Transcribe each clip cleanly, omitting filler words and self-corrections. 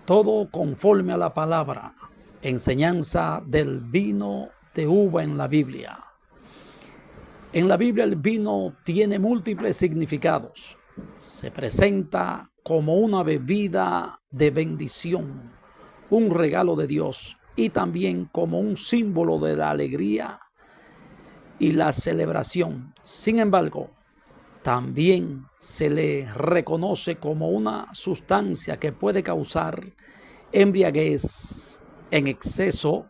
todo conforme a la palabra, enseñanza del vino de uva en la Biblia. En la Biblia el vino tiene múltiples significados. Se presenta como una bebida de bendición, un regalo de Dios, y también como un símbolo de la alegría y la celebración. Sin embargo, también se le reconoce como una sustancia que puede causar embriaguez en exceso,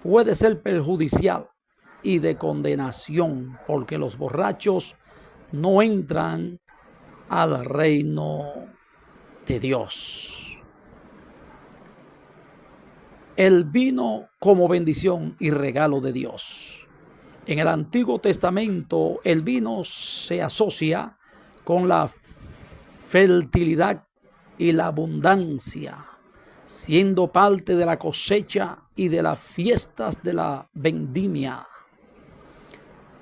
puede ser perjudicial y de condenación, porque los borrachos no entran al reino de Dios. El vino como bendición y regalo de Dios. En el Antiguo Testamento, el vino se asocia con la fertilidad y la abundancia, siendo parte de la cosecha y de las fiestas de la vendimia.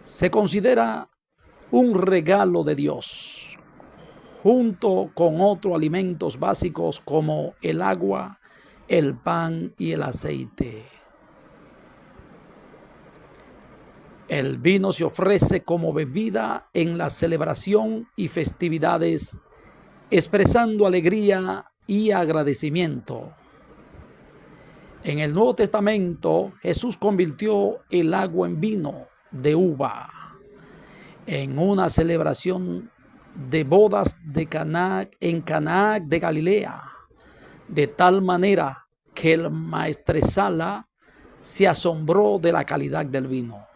Se considera un regalo de Dios, junto con otros alimentos básicos como el agua, el pan y el aceite. El vino se ofrece como bebida en la celebración y festividades, expresando alegría y agradecimiento. En el Nuevo Testamento, Jesús convirtió el agua en vino de uva en una celebración de bodas de Caná, en Caná de Galilea, de tal manera que el maestresala se asombró de la calidad del vino.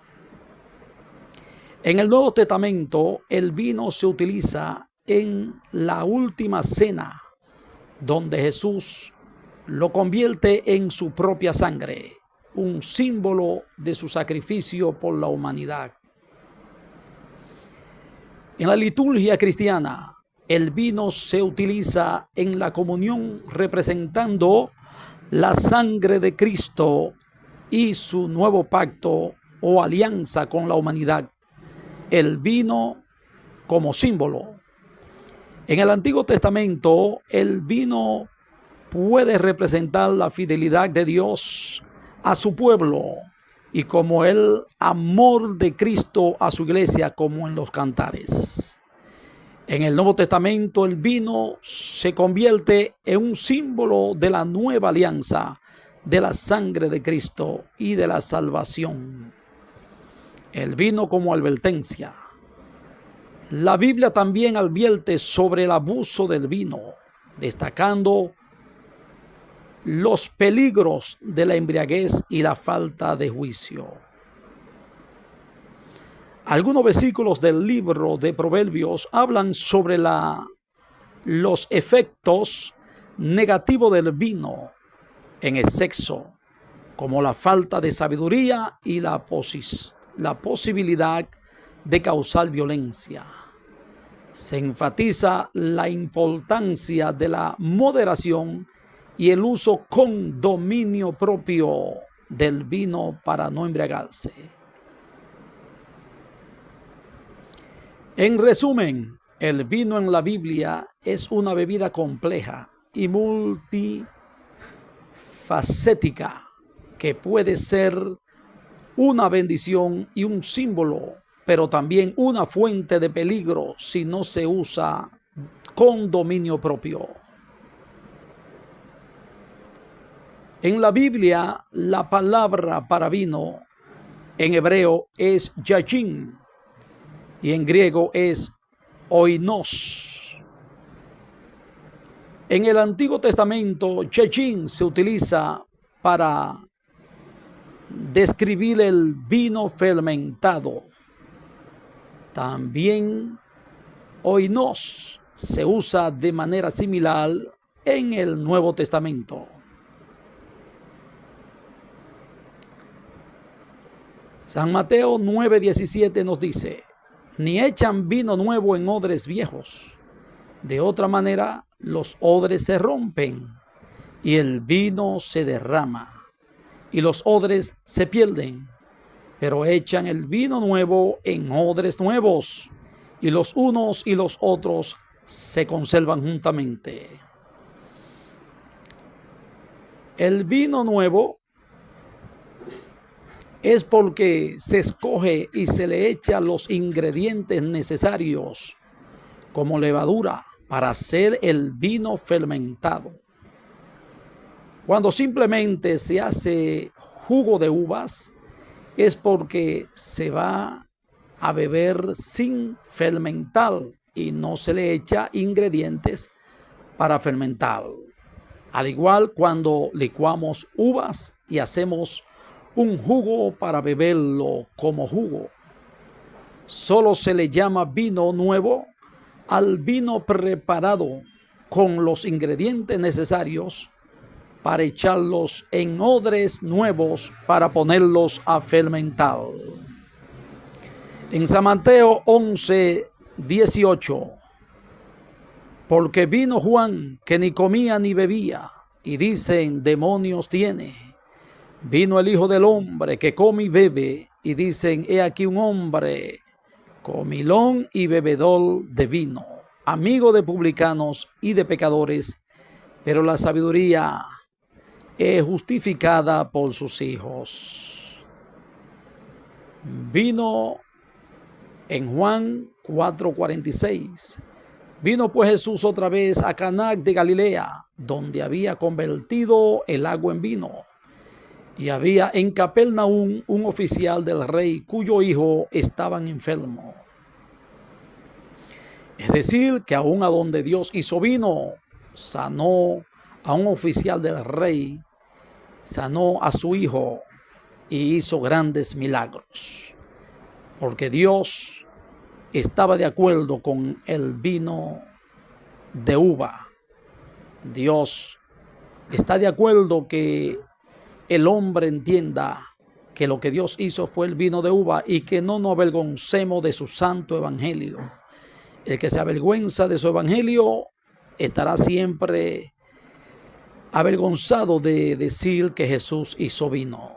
En el Nuevo Testamento, el vino se utiliza en la última cena, donde Jesús lo convierte en su propia sangre, un símbolo de su sacrificio por la humanidad. En la liturgia cristiana, el vino se utiliza en la comunión representando la sangre de Cristo y su nuevo pacto o alianza con la humanidad. El vino como símbolo. En el Antiguo Testamento, el vino puede representar la fidelidad de Dios a su pueblo y como el amor de Cristo a su iglesia, como en los cantares. En el Nuevo Testamento, el vino se convierte en un símbolo de la nueva alianza, de la sangre de Cristo y de la salvación. El vino como advertencia. La Biblia también advierte sobre el abuso del vino, destacando los peligros de la embriaguez y la falta de juicio. Algunos versículos del libro de Proverbios hablan sobre los efectos negativos del vino en el sexo, como la falta de sabiduría y la posibilidad de causar violencia. Se enfatiza la importancia de la moderación y el uso con dominio propio del vino para no embriagarse. En resumen, el vino en la Biblia es una bebida compleja y multifacética que puede ser una bendición y un símbolo, pero también una fuente de peligro si no se usa con dominio propio. En la Biblia, la palabra para vino en hebreo es yayin y en griego es oinos. En el Antiguo Testamento, yayin se utiliza para describir el vino fermentado. También oinos se usa de manera similar en el Nuevo Testamento. San Mateo 9:17 nos dice: ni echan vino nuevo en odres viejos. De otra manera, los odres se rompen y el vino se derrama y los odres se pierden. Pero echan el vino nuevo en odres nuevos y los unos y los otros se conservan juntamente. El vino nuevo es porque se escoge y se le echa los ingredientes necesarios como levadura para hacer el vino fermentado. Cuando simplemente se hace jugo de uvas es porque se va a beber sin fermentar y no se le echa ingredientes para fermentar. Al igual cuando licuamos uvas y hacemos un jugo para beberlo como jugo. Solo se le llama vino nuevo al vino preparado con los ingredientes necesarios para echarlos en odres nuevos para ponerlos a fermentar. En San Mateo 11:18, porque vino Juan que ni comía ni bebía, y dicen demonios tiene. Vino el Hijo del Hombre que come y bebe, y dicen he aquí un hombre comilón y bebedor de vino, amigo de publicanos y de pecadores, pero la sabiduría es justificada por sus hijos. Vino en Juan 4:46. Vino pues Jesús otra vez a Caná de Galilea, donde había convertido el agua en vino. Y había en Capernaum un oficial del rey cuyo hijo estaba enfermo. Es decir, que aún a donde Dios hizo vino, sanó a un oficial del rey, sanó a su hijo y hizo grandes milagros. Porque Dios estaba de acuerdo con el vino de uva. Dios está de acuerdo que el hombre entienda que lo que Dios hizo fue el vino de uva y que no nos avergoncemos de su santo evangelio. El que se avergüenza de su evangelio estará siempre avergonzado de decir que Jesús hizo vino.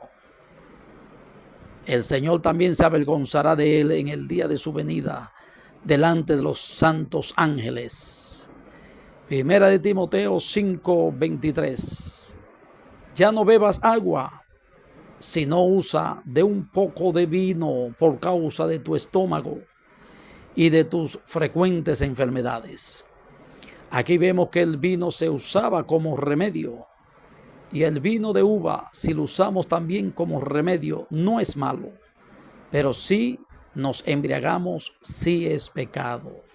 El Señor también se avergonzará de él en el día de su venida delante de los santos ángeles. Primera de Timoteo 5:23. Ya no bebas agua, sino usa de un poco de vino por causa de tu estómago y de tus frecuentes enfermedades. Aquí vemos que el vino se usaba como remedio. Y el vino de uva, si lo usamos también como remedio, no es malo. Pero si nos embriagamos, sí es pecado.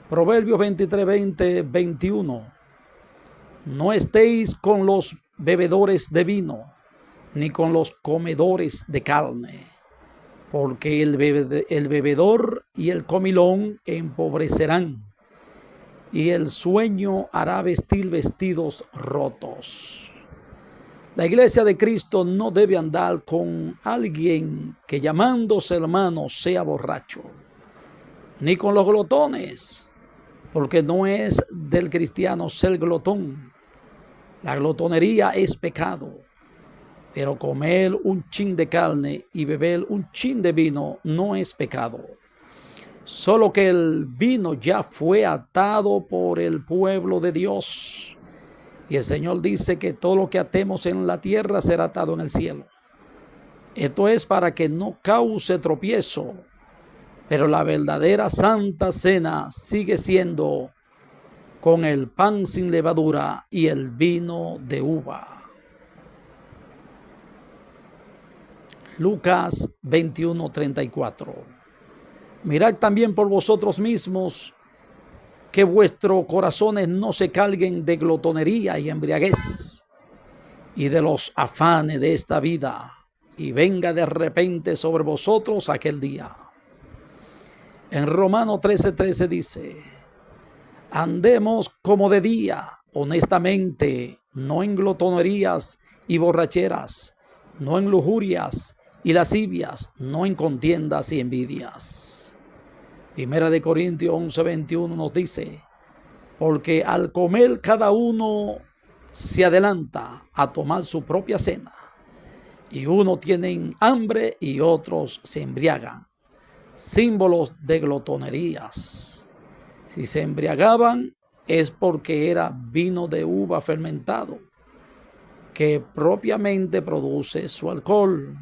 Proverbios 23:20-21. No estéis con los bebedores de vino, ni con los comedores de carne, porque el bebedor y el comilón empobrecerán, y el sueño hará vestir vestidos rotos. La iglesia de Cristo no debe andar con alguien que llamándose hermano sea borracho, ni con los glotones, porque no es del cristiano ser glotón. La glotonería es pecado, pero comer un chin de carne y beber un chin de vino no es pecado. Solo que el vino ya fue atado por el pueblo de Dios. Y el Señor dice que todo lo que atemos en la tierra será atado en el cielo. Esto es para que no cause tropiezo. Pero la verdadera santa cena sigue siendo con el pan sin levadura y el vino de uva. Lucas 21:34. Mirad también por vosotros mismos que vuestros corazones no se carguen de glotonería y embriaguez y de los afanes de esta vida, y venga de repente sobre vosotros aquel día. En Romanos 13:13 dice: andemos como de día, honestamente, no en glotonerías y borracheras, no en lujurias y lascivias, no en contiendas y envidias. Primera de Corintios 11:21 nos dice: porque al comer cada uno se adelanta a tomar su propia cena, y unos tienen hambre y otros se embriagan, símbolos de glotonerías. Si se embriagaban es porque era vino de uva fermentado, que propiamente produce su alcohol.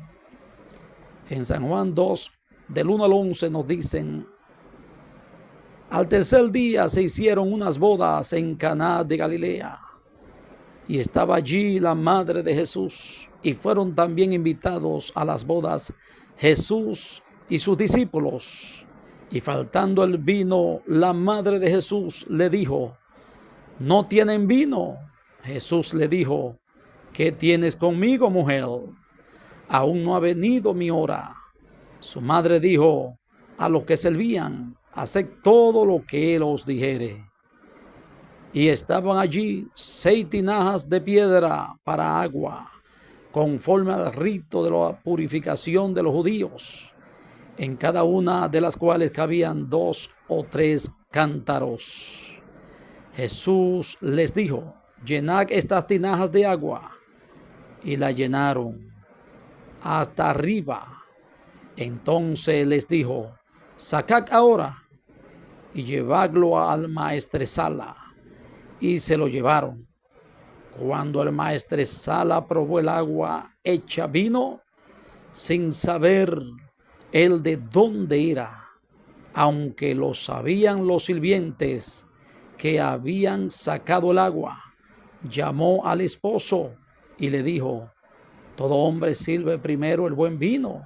En San Juan 2, del 1 al 11 nos dicen: al tercer día se hicieron unas bodas en Caná de Galilea, y estaba allí la madre de Jesús, y fueron también invitados a las bodas Jesús y sus discípulos. Y faltando el vino, la madre de Jesús le dijo: ¿no tienen vino? Jesús le dijo: ¿qué tienes conmigo, mujer? Aún no ha venido mi hora. Su madre dijo a los que servían: haced todo lo que él os dijere. Y estaban allí 6 tinajas de piedra para agua, conforme al rito de la purificación de los judíos, en cada una de las cuales cabían 2 o 3 cántaros. Jesús les dijo: llenad estas tinajas de agua. Y la llenaron hasta arriba. Entonces les dijo: sacad ahora y llevadlo al maestresala. Y se lo llevaron. Cuando el maestresala probó el agua hecha vino, sin saber él de dónde era, aunque lo sabían los sirvientes que habían sacado el agua, llamó al esposo y le dijo: todo hombre sirve primero el buen vino,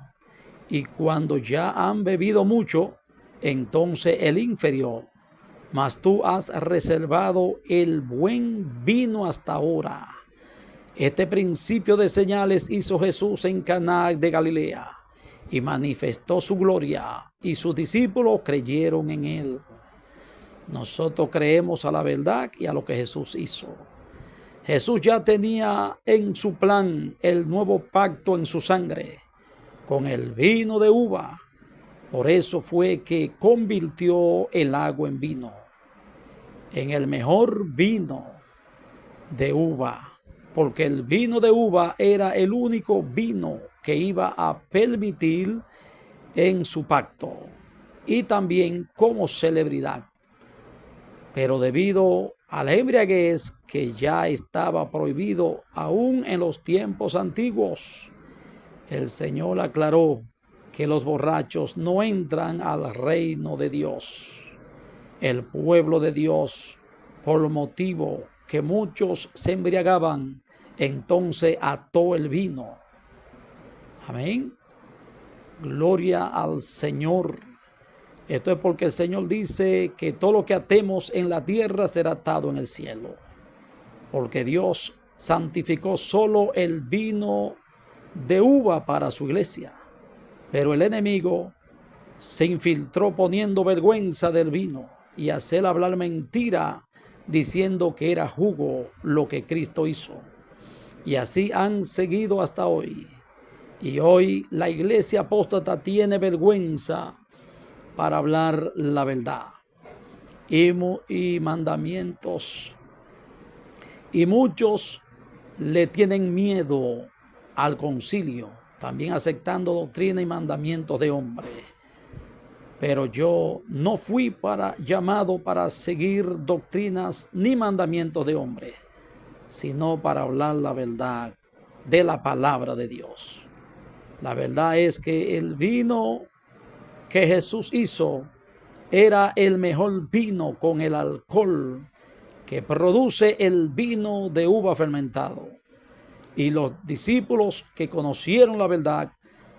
y cuando ya han bebido mucho, entonces el inferior. Mas tú has reservado el buen vino hasta ahora. Este principio de señales hizo Jesús en Caná de Galilea, y manifestó su gloria, y sus discípulos creyeron en él. Nosotros creemos a la verdad y a lo que Jesús hizo. Jesús ya tenía en su plan el nuevo pacto en su sangre, con el vino de uva. Por eso fue que convirtió el agua en vino, en el mejor vino de uva, porque el vino de uva era el único vino que iba a permitir en su pacto, y también como celebridad. Pero debido a la embriaguez, que ya estaba prohibido aún en los tiempos antiguos, el Señor aclaró que los borrachos no entran al reino de Dios. El pueblo de Dios, por motivo que muchos se embriagaban, entonces ató el vino. Amén. Gloria al Señor. Esto es porque el Señor dice que todo lo que atemos en la tierra será atado en el cielo. Porque Dios santificó solo el vino de uva para su iglesia. Pero el enemigo se infiltró poniendo vergüenza del vino y hacer hablar mentira, diciendo que era jugo lo que Cristo hizo. Y así han seguido hasta hoy. Y hoy la iglesia apóstata tiene vergüenza para hablar la verdad y mandamientos. Y muchos le tienen miedo al concilio, también aceptando doctrina y mandamientos de hombre. Pero yo no fui llamado para seguir doctrinas ni mandamientos de hombre, sino para hablar la verdad de la palabra de Dios. La verdad es que el vino que Jesús hizo era el mejor vino con el alcohol que produce el vino de uva fermentado. Y los discípulos que conocieron la verdad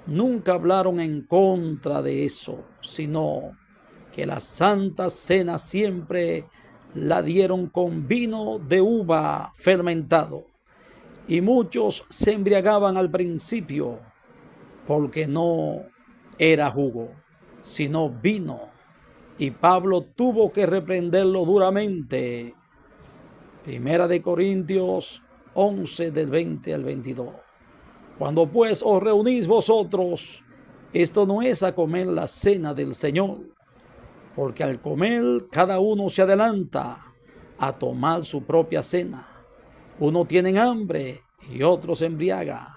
nunca hablaron en contra de eso, sino que la Santa Cena siempre la dieron con vino de uva fermentado. Y muchos se embriagaban al principio porque no era jugo, sino vino. Y Pablo tuvo que reprenderlo duramente. Primera de Corintios 11, del 20 al 22. Cuando pues os reunís vosotros, esto no es a comer la cena del Señor, porque al comer cada uno se adelanta a tomar su propia cena. Uno tiene hambre y otro se embriaga.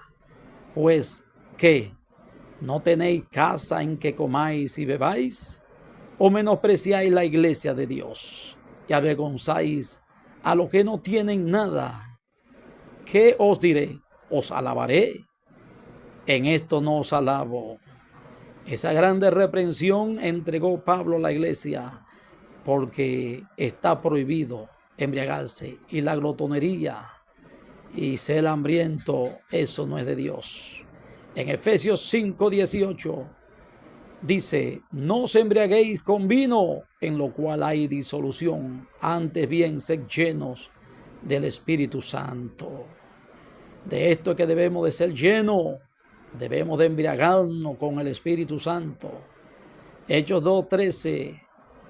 Pues, ¿qué? ¿No tenéis casa en que comáis y bebáis? ¿O menospreciáis la iglesia de Dios y avergonzáis a los que no tienen nada. ¿Qué os diré? Os alabaré. En esto no os alabo. Esa grande reprensión entregó Pablo a la iglesia porque está prohibido embriagarse, y la glotonería y ser hambriento, eso no es de Dios. En Efesios 5:18 dice: no os embriaguéis con vino, en lo cual hay disolución, antes bien sed llenos del Espíritu Santo. De esto que debemos de ser llenos, debemos de embriagarnos con el Espíritu Santo. Hechos 2:13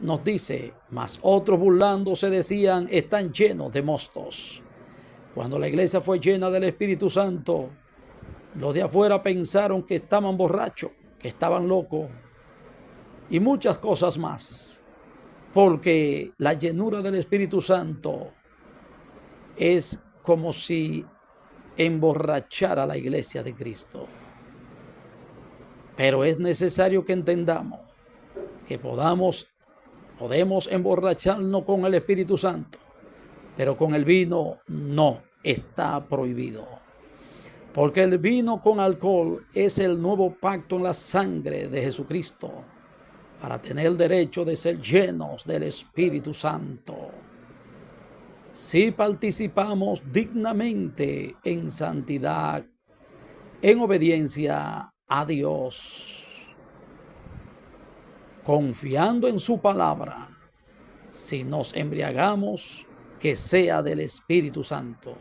nos dice: mas otros burlándose decían, están llenos de mostos. Cuando la iglesia fue llena del Espíritu Santo, los de afuera pensaron que estaban borrachos, que estaban locos y muchas cosas más, porque la llenura del Espíritu Santo es como si emborrachara a la iglesia de Cristo. Pero es necesario que entendamos que podemos emborracharnos con el Espíritu Santo, pero con el vino no, está prohibido. Porque el vino con alcohol es el nuevo pacto en la sangre de Jesucristo para tener el derecho de ser llenos del Espíritu Santo. Si participamos dignamente en santidad, en obediencia a Dios, confiando en su palabra, si nos embriagamos, que sea del Espíritu Santo.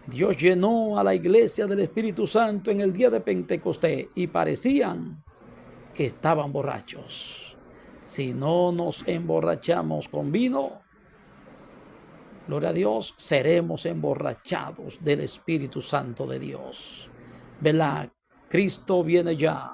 Dios llenó a la iglesia del Espíritu Santo en el día de Pentecostés y parecían que estaban borrachos. Si no nos emborrachamos con vino, gloria a Dios, seremos emborrachados del Espíritu Santo de Dios. ¿Verdad? Cristo viene ya.